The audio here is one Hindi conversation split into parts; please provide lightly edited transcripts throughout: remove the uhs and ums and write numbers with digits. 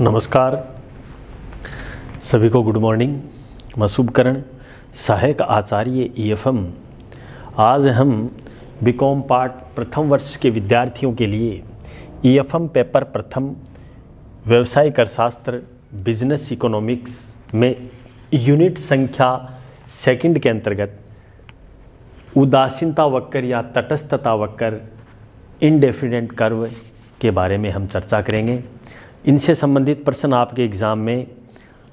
नमस्कार सभी को, गुड मॉर्निंग। मैं शुभकरण, सहायक आचार्य EFM। आज हम बीकॉम पार्ट प्रथम वर्ष के विद्यार्थियों के लिए EFM पेपर प्रथम व्यवसायिक अर्थशास्त्र बिजनेस इकोनॉमिक्स में यूनिट संख्या सेकंड के अंतर्गत उदासीनता वक्र या तटस्थता वक्र इंडेफिनेट कर्व के बारे में हम चर्चा करेंगे। इनसे संबंधित प्रश्न आपके एग्ज़ाम में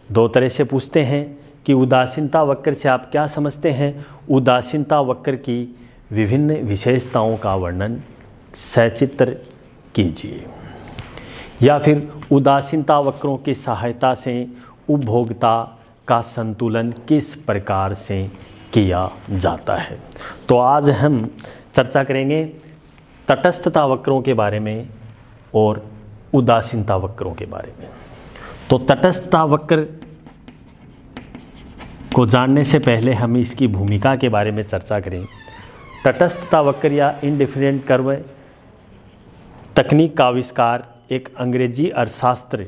दो तरह से पूछते हैं कि उदासीनता वक्र से आप क्या समझते हैं, उदासीनता वक्र की विभिन्न विशेषताओं का वर्णन सचित्र कीजिए, या फिर उदासीनता वक्रों की सहायता से उपभोक्ता का संतुलन किस प्रकार से किया जाता है। तो आज हम चर्चा करेंगे तटस्थता वक्रों के बारे में और उदासीनता वक्रों के बारे में। तो तटस्थता वक्र को जानने से पहले हम इसकी भूमिका के बारे में चर्चा करें। तटस्थता वक्र या इंडेफिनेट कर्व तकनीक का आविष्कार एक अंग्रेजी अर्थशास्त्र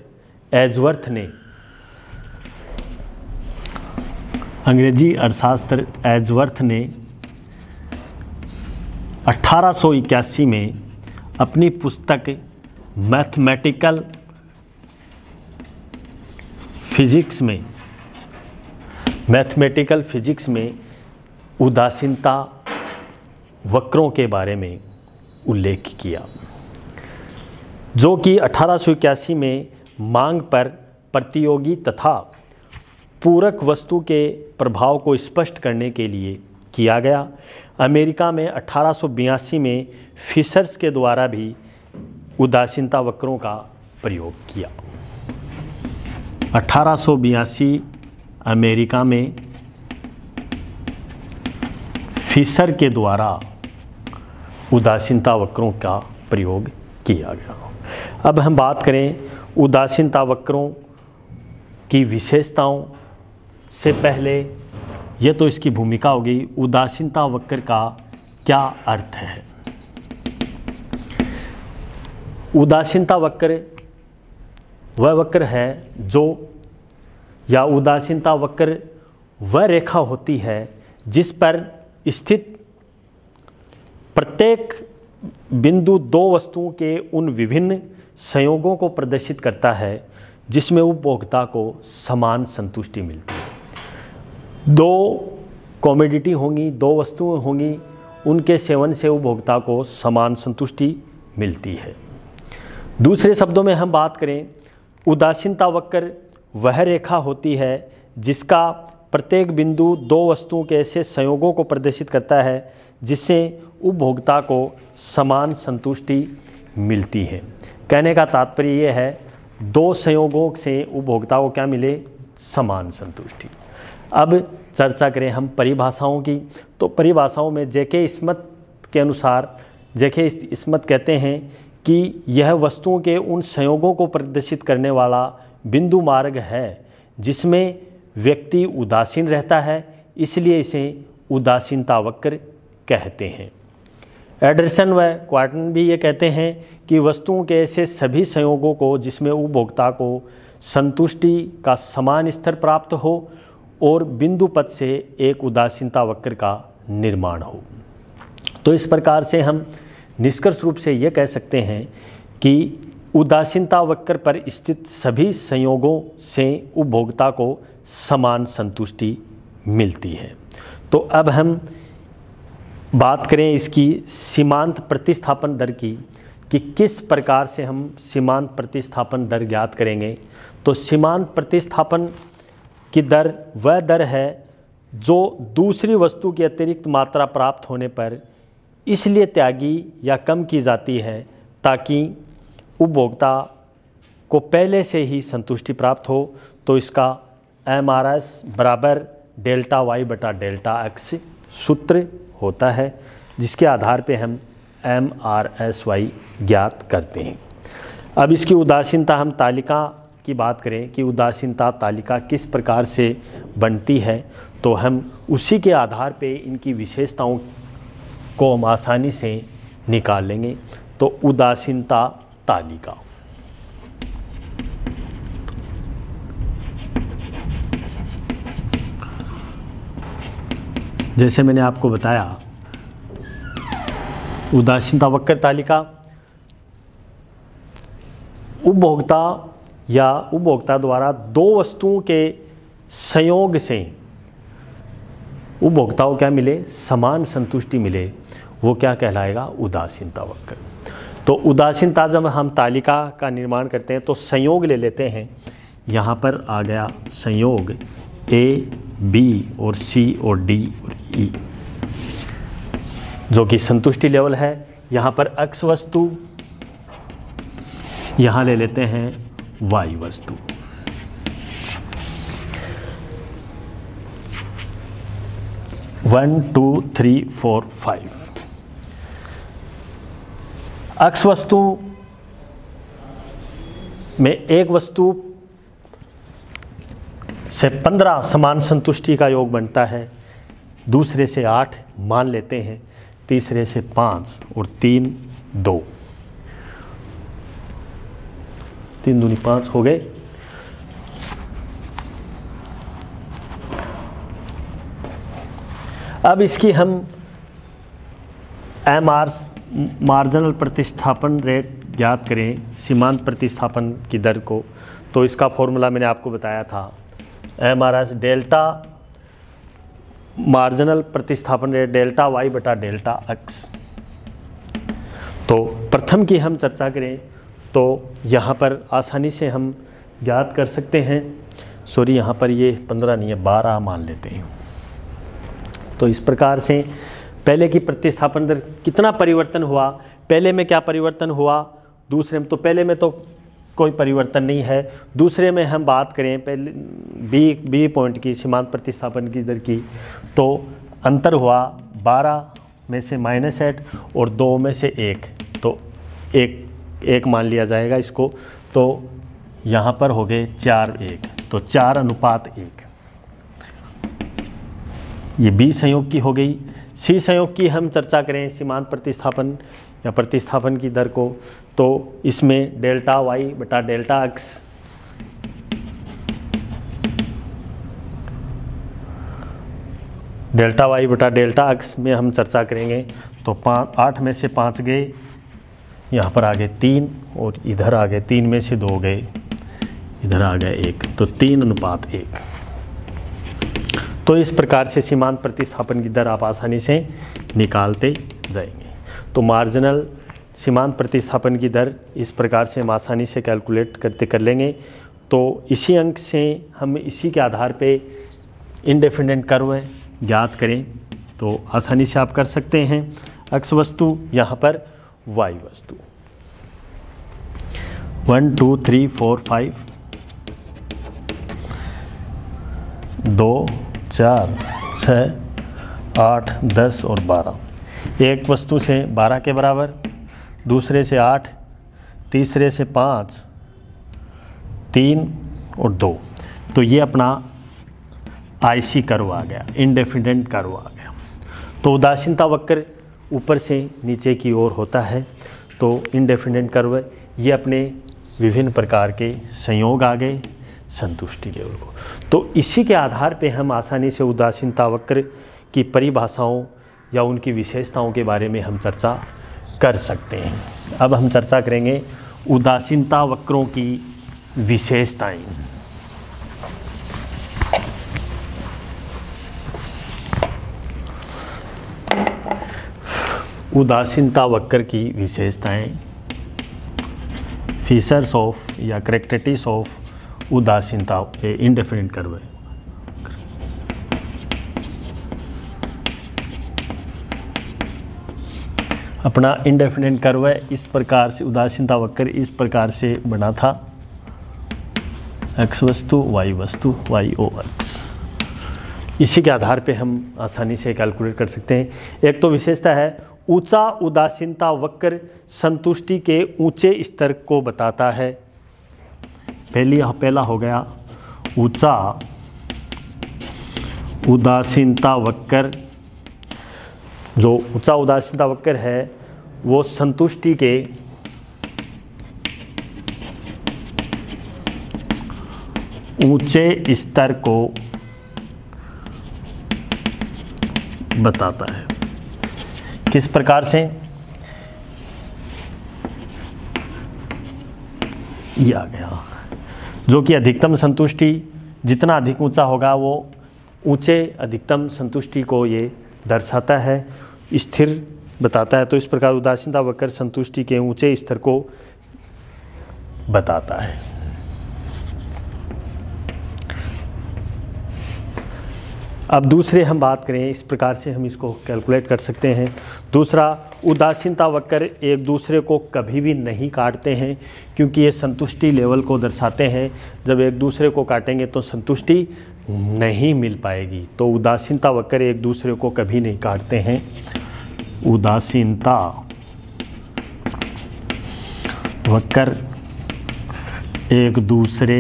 एजवर्थ ने 1881 में अपनी पुस्तक मैथमेटिकल फिजिक्स में उदासीनता वक्रों के बारे में उल्लेख किया, जो कि 1881 में मांग पर प्रतियोगी तथा पूरक वस्तु के प्रभाव को स्पष्ट करने के लिए किया गया। अमेरिका में 1882 में फिशर्स के द्वारा भी उदासीनता वक्रों का प्रयोग किया। 1882 अमेरिका में फिशर के द्वारा उदासीनता वक्रों का प्रयोग किया गया। अब हम बात करें उदासीनता वक्रों की विशेषताओं से पहले, यह तो इसकी भूमिका होगी, उदासीनता वक्र का क्या अर्थ है। उदासीनता वक्र वह वक्र है जो, या उदासीनता वक्र वह रेखा होती है जिस पर स्थित प्रत्येक बिंदु दो वस्तुओं के उन विभिन्न संयोगों को प्रदर्शित करता है जिसमें उपभोक्ता को समान संतुष्टि मिलती है। दो कमोडिटी होंगी, दो वस्तुएं होंगी, उनके सेवन से उपभोक्ता को समान संतुष्टि मिलती है। दूसरे शब्दों में हम बात करें, उदासीनता वक्र वह रेखा होती है जिसका प्रत्येक बिंदु दो वस्तुओं के ऐसे संयोगों को प्रदर्शित करता है जिससे उपभोक्ता को समान संतुष्टि मिलती है। कहने का तात्पर्य यह है, दो संयोगों से उपभोक्ता को क्या मिले, समान संतुष्टि। अब चर्चा करें हम परिभाषाओं की। तो परिभाषाओं में जेके स्मिथ के अनुसार, जेके स्मिथ कहते हैं कि यह वस्तुओं के उन संयोगों को प्रदर्शित करने वाला बिंदु मार्ग है जिसमें व्यक्ति उदासीन रहता है, इसलिए इसे उदासीनता वक्र कहते हैं। एंडरसन व क्वार्टन भी ये कहते हैं कि वस्तुओं के ऐसे सभी संयोगों को जिसमें उपभोक्ता को संतुष्टि का समान स्तर प्राप्त हो और बिंदु पथ से एक उदासीनता वक्र का निर्माण हो। तो इस प्रकार से हम निष्कर्ष रूप से ये कह सकते हैं कि उदासीनता वक्र पर स्थित सभी संयोगों से उपभोक्ता को समान संतुष्टि मिलती है। तो अब हम बात करें इसकी सीमांत प्रतिस्थापन दर की, कि किस प्रकार से हम सीमांत प्रतिस्थापन दर ज्ञात करेंगे। तो सीमांत प्रतिस्थापन की दर वह दर है जो दूसरी वस्तु की अतिरिक्त मात्रा प्राप्त होने पर इसलिए त्यागी या कम की जाती है ताकि उपभोक्ता को पहले से ही संतुष्टि प्राप्त हो। तो इसका MRS बराबर डेल्टा वाई बटा डेल्टा एक्स सूत्र होता है, जिसके आधार पे हम MRSY ज्ञात करते हैं। अब इसकी उदासीनता हम तालिका की बात करें कि उदासीनता तालिका किस प्रकार से बनती है, तो हम उसी के आधार पे इनकी विशेषताओं को हम आसानी से निकाल लेंगे। तो उदासीनता तालिका, जैसे मैंने आपको बताया, उदासीनता वक्र तालिका उपभोक्ता या उपभोक्ता द्वारा दो वस्तुओं के संयोग से उपभोक्ता को क्या मिले, समान संतुष्टि मिले, वो क्या कहलाएगा, उदासीनता वक्र। तो उदासीनता जब हम तालिका का निर्माण करते हैं तो संयोग ले लेते हैं। यहाँ पर आ गया संयोग A, B और C और D और E, जो कि संतुष्टि लेवल है। यहाँ पर X वस्तु, यहाँ ले लेते हैं Y वस्तु। One, two, three, four, 5। X वस्तु में एक वस्तु से 15 समान संतुष्टि का योग बनता है, दूसरे से 8 मान लेते हैं, तीसरे से 5 और 3, 2, 3 दूनी 5 हो गए। अब इसकी हम MR मार्जिनल प्रतिस्थापन रेट ज्ञात करें, सीमांत प्रतिस्थापन की दर को, तो इसका फॉर्मूला मैंने आपको बताया था, MRS डेल्टा मार्जिनल प्रतिस्थापन रेट डेल्टा Y बटा डेल्टा X। तो प्रथम की हम चर्चा करें तो यहाँ पर आसानी से हम ज्ञात कर सकते हैं, सॉरी यहाँ पर ये 15 नहीं है, 12 मान लेते हैं। तो इस प्रकार से पहले की प्रतिस्थापन दर कितना परिवर्तन हुआ, पहले में क्या परिवर्तन हुआ, दूसरे में, तो पहले में तो कोई परिवर्तन नहीं है। दूसरे में हम बात करें पहले बी पॉइंट की सीमांत प्रतिस्थापन की दर की, तो अंतर हुआ 12 में से -8 और 2 में से 1, तो एक मान लिया जाएगा इसको। तो यहाँ पर हो गए 4:1, तो 4:1। ये बी संयोग की हो गई। सी संयोग की हम चर्चा करें सीमांत प्रतिस्थापन या प्रतिस्थापन की दर को, तो इसमें डेल्टा Y बटा डेल्टा X, डेल्टा Y बटा डेल्टा X में हम चर्चा करेंगे। तो 8 में से 5 गए, यहाँ पर आ गए 3 और इधर आ गए 3 में से 2 गए, इधर आ गए 1, तो 3:1। तो इस प्रकार से सीमांत प्रतिस्थापन की दर आप आसानी से निकालते जाएंगे। तो मार्जिनल सीमांत प्रतिस्थापन की दर इस प्रकार से हम आसानी से कैलकुलेट कर लेंगे। तो इसी अंक से हम इसी के आधार पे इंडेफिनेट कर्व ज्ञात करें तो आसानी से आप कर सकते हैं। X वस्तु, यहाँ पर Y वस्तु, 1 2 3 4 5, 2 4 6 8 10 और 12। एक वस्तु से 12 के बराबर, दूसरे से 8, तीसरे से 5, 3 और 2। तो ये अपना IC कर्व आ गया, इंडेफिनेट कर्व आ गया। तो उदासीनता वक्र ऊपर से नीचे की ओर होता है। तो इंडेफिनेट कर्व ये अपने विभिन्न प्रकार के संयोग आ गए संतुष्टि लेवल को। तो इसी के आधार पे हम आसानी से उदासीनता वक्र की परिभाषाओं या उनकी विशेषताओं के बारे में हम चर्चा कर सकते हैं। अब हम चर्चा करेंगे उदासीनता वक्रों की विशेषताएं। उदासीनता वक्र की विशेषताएं, फीचर्स ऑफ या कैरेक्टरिस्टिक्स ऑफ उदासीनता इंडेफिनेट कर्व है। अपना इंडेफिनेट कर्व है, इस प्रकार से उदासीनता वक्र इस प्रकार से बना था, x वस्तु y वस्तु y ओ x। इसी के आधार पे हम आसानी से कैलकुलेट कर सकते हैं। एक तो विशेषता है ऊंचा उदासीनता वक्र संतुष्टि के ऊंचे स्तर को बताता है। पहला हो गया ऊंचा उदासीनता वक्र। जो ऊंचा उदासीनता वक्र है वो संतुष्टि के ऊंचे स्तर को बताता है। किस प्रकार से? ये आ गया, जो कि अधिकतम संतुष्टि जितना अधिक ऊंचा होगा वो ऊंचे अधिकतम संतुष्टि को ये दर्शाता है, स्थिर बताता है। तो इस प्रकार उदासीनता वक्र संतुष्टि के ऊंचे स्तर को बताता है। अब दूसरे हम बात करें, इस प्रकार से हम इसको कैलकुलेट कर सकते हैं। दूसरा, उदासीनता वक्र एक दूसरे को कभी भी नहीं काटते हैं, क्योंकि ये संतुष्टि लेवल को दर्शाते हैं। जब एक दूसरे को काटेंगे तो संतुष्टि नहीं मिल पाएगी। तो उदासीनता वक्र एक दूसरे को कभी नहीं काटते हैं। उदासीनता वक्र एक दूसरे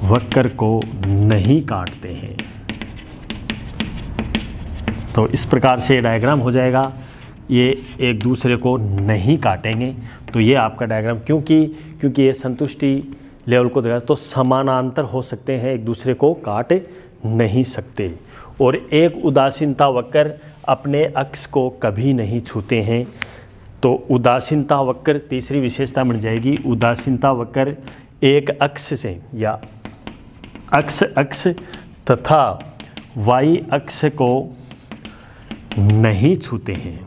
वक्र को नहीं काटते हैं। तो इस प्रकार से डायग्राम हो जाएगा, ये एक दूसरे को नहीं काटेंगे। तो ये आपका डायग्राम, क्योंकि ये संतुष्टि लेवल को देखा तो समानांतर हो सकते हैं, एक दूसरे को काट नहीं सकते। और एक उदासीनता वक्र अपने अक्ष को कभी नहीं छूते हैं। तो उदासीनता वक्र तीसरी विशेषता बन जाएगी। उदासीनता वक्र एक अक्ष से या अक्ष तथा वाई अक्ष को नहीं छूते हैं।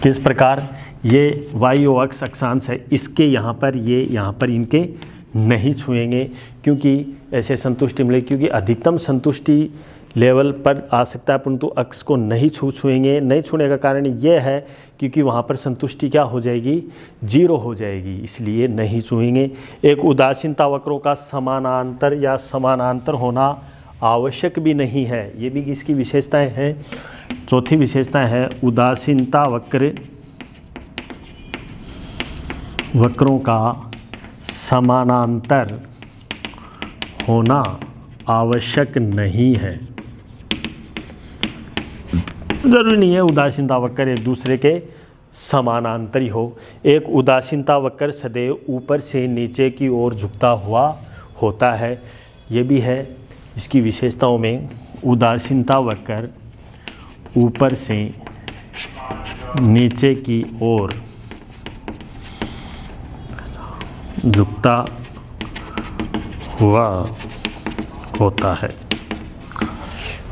किस प्रकार? ये वायु अक्ष अक्षांश है, इसके यहाँ पर इनके नहीं छुएंगे, क्योंकि ऐसे संतुष्टि मिले, क्योंकि अधिकतम संतुष्टि लेवल पर आ सकता है, परंतु अक्ष को नहीं छूएंगे। नहीं छूने का कारण ये है क्योंकि वहाँ पर संतुष्टि क्या हो जाएगी? 0 हो जाएगी, इसलिए नहीं छूएंगे। एक उदासीनता वक्रों का समानांतर या समानांतर होना आवश्यक भी नहीं है, ये भी इसकी विशेषताएं हैं। चौथी विशेषता है उदासीनता वक्रों का समानांतर होना आवश्यक नहीं है। जरूरी नहीं है उदासीनता वक्र एक दूसरे के समानांतर ही हो। एक उदासीनता वक्र सदैव ऊपर से नीचे की ओर झुकता हुआ होता है, ये भी है इसकी विशेषताओं में। उदासीनता वक्र ऊपर से नीचे की ओर झुकता हुआ होता है,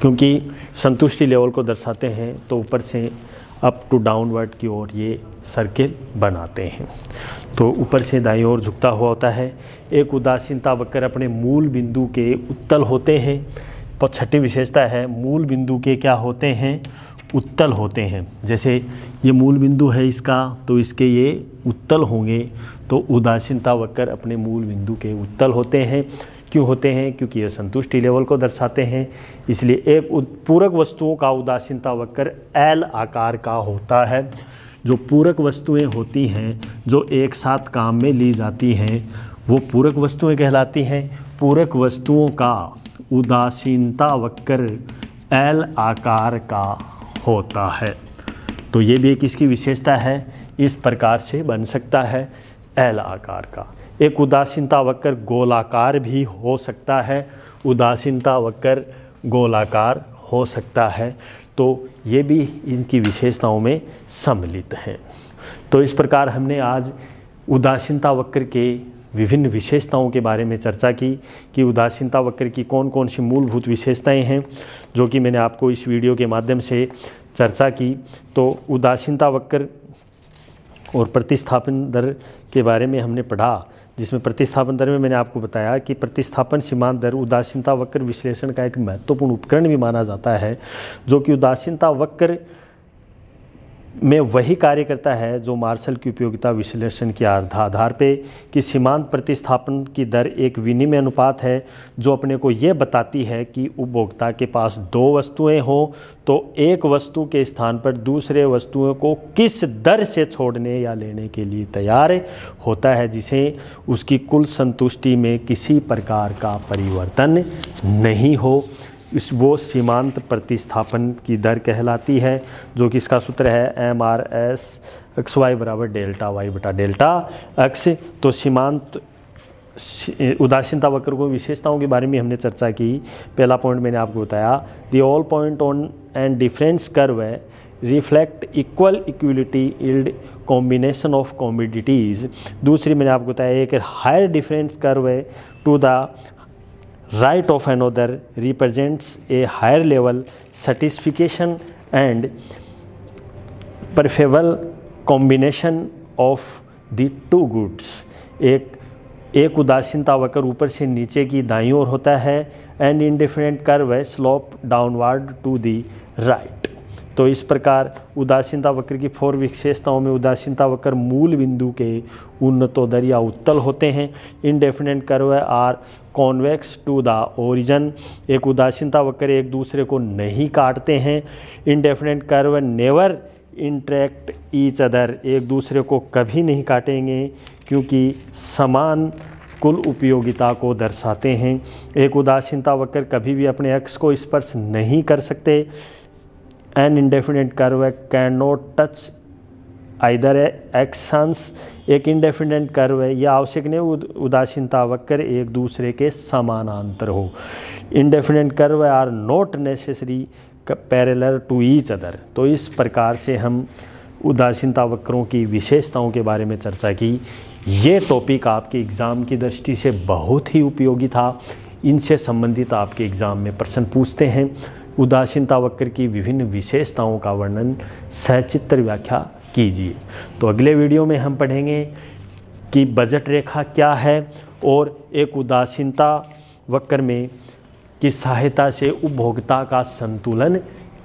क्योंकि संतुष्टि लेवल को दर्शाते हैं तो ऊपर से अप टू डाउनवर्ड की ओर ये सर्किल बनाते हैं। तो ऊपर से दाईं ओर झुकता हुआ होता है। एक उदासीनता वक्र अपने मूल बिंदु के उत्तल होते हैं। तो छठी विशेषता है मूल बिंदु के क्या होते हैं? उत्तल होते हैं। जैसे ये मूल बिंदु है इसका, तो इसके ये उत्तल होंगे। तो उदासीनता वक्र अपने मूल बिंदु के उत्तल होते हैं। क्यों होते हैं? क्योंकि ये संतुष्टि लेवल को दर्शाते हैं, इसलिए एक पूरक वस्तुओं का उदासीनता वक्र एल आकार का होता है। जो पूरक वस्तुएं होती हैं जो एक साथ काम में ली जाती हैं वो पूरक वस्तुएं कहलाती हैं। पूरक वस्तुओं का उदासीनता वक्र एल आकार का होता है। तो ये भी एक इसकी विशेषता है, इस प्रकार से बन सकता है एल आकार का। एक उदासीनता वक्र गोलाकार भी हो सकता है, उदासीनता वक्र गोलाकार हो सकता है। तो ये भी इनकी विशेषताओं में सम्मिलित हैं। तो इस प्रकार हमने आज उदासीनता वक्र के विभिन्न विशेषताओं के बारे में चर्चा की कि उदासीनता वक्र की कौन कौन सी मूलभूत विशेषताएं हैं, जो कि मैंने आपको इस वीडियो के माध्यम से चर्चा की। तो उदासीनता वक्र और प्रतिस्थापन दर के बारे में हमने पढ़ा, जिसमें प्रतिस्थापन दर में मैंने आपको बताया कि प्रतिस्थापन सीमांत दर उदासीनता वक्र विश्लेषण का एक महत्वपूर्ण उपकरण भी माना जाता है, जो कि उदासीनता वक्र में वही कार्य करता है जो मार्शल की उपयोगिता विश्लेषण के आधार पे कि सीमांत प्रतिस्थापन की दर एक विनिमय अनुपात है, जो अपने को ये बताती है कि उपभोक्ता के पास दो वस्तुएं हो तो एक वस्तु के स्थान पर दूसरे वस्तुओं को किस दर से छोड़ने या लेने के लिए तैयार होता है, जिसे उसकी कुल संतुष्टि में किसी प्रकार का परिवर्तन नहीं हो। वो सीमांत प्रतिस्थापन की दर कहलाती है, जो कि इसका सूत्र है MRS XY बराबर डेल्टा वाई बटा डेल्टा एक्स। तो सीमांत उदासीनता वक्र को विशेषताओं के बारे में हमने चर्चा की। पहला पॉइंट मैंने आपको बताया, the all point on and difference curve reflect equal equality yield combination of commodities. दूसरी मैंने आपको बताया एक higher difference curve to the right of another represents a higher level satisfaction and preferable combination of the two goods. एक उदासीनता वक्र ऊपर से नीचे की दाईं ओर होता है एंड इंडिफरेंट कर्व है slope downward to the right. तो इस प्रकार उदासीनता वक्र की 4 विशेषताओं में उदासीनता वक्र मूल बिंदु के उन्नतोदर या उत्तल होते हैं। Indefinite curve are convex to the origin. एक उदासीनता वक्र एक दूसरे को नहीं काटते हैं। Indefinite curve never interact each other, एक दूसरे को कभी नहीं काटेंगे क्योंकि समान कुल उपयोगिता को दर्शाते हैं। एक उदासीनता वक्र कभी भी अपने अक्ष को स्पर्श नहीं कर सकते। An indefinite curve can not touch either actions. एक इंडेफिनेट कर्व है यह आवश्यक नहीं उदासीनता वक्र एक दूसरे के समानांतर हो। Indefinite curve are not necessary parallel to each other. तो इस प्रकार से हम उदासीनता वक्रों की विशेषताओं के बारे में चर्चा की। ये टॉपिक आपके एग्ज़ाम की दृष्टि से बहुत ही उपयोगी था। इनसे संबंधित आपके एग्ज़ाम में प्रश्न पूछते हैं। उदासीनता वक्र की विभिन्न विशेषताओं का वर्णन सचित्र व्याख्या कीजिए। तो अगले वीडियो में हम पढ़ेंगे कि बजट रेखा क्या है और एक उदासीनता वक्र में की सहायता से उपभोक्ता का संतुलन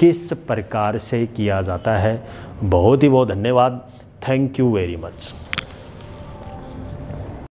किस प्रकार से किया जाता है। बहुत ही बहुत धन्यवाद। Thank you very much.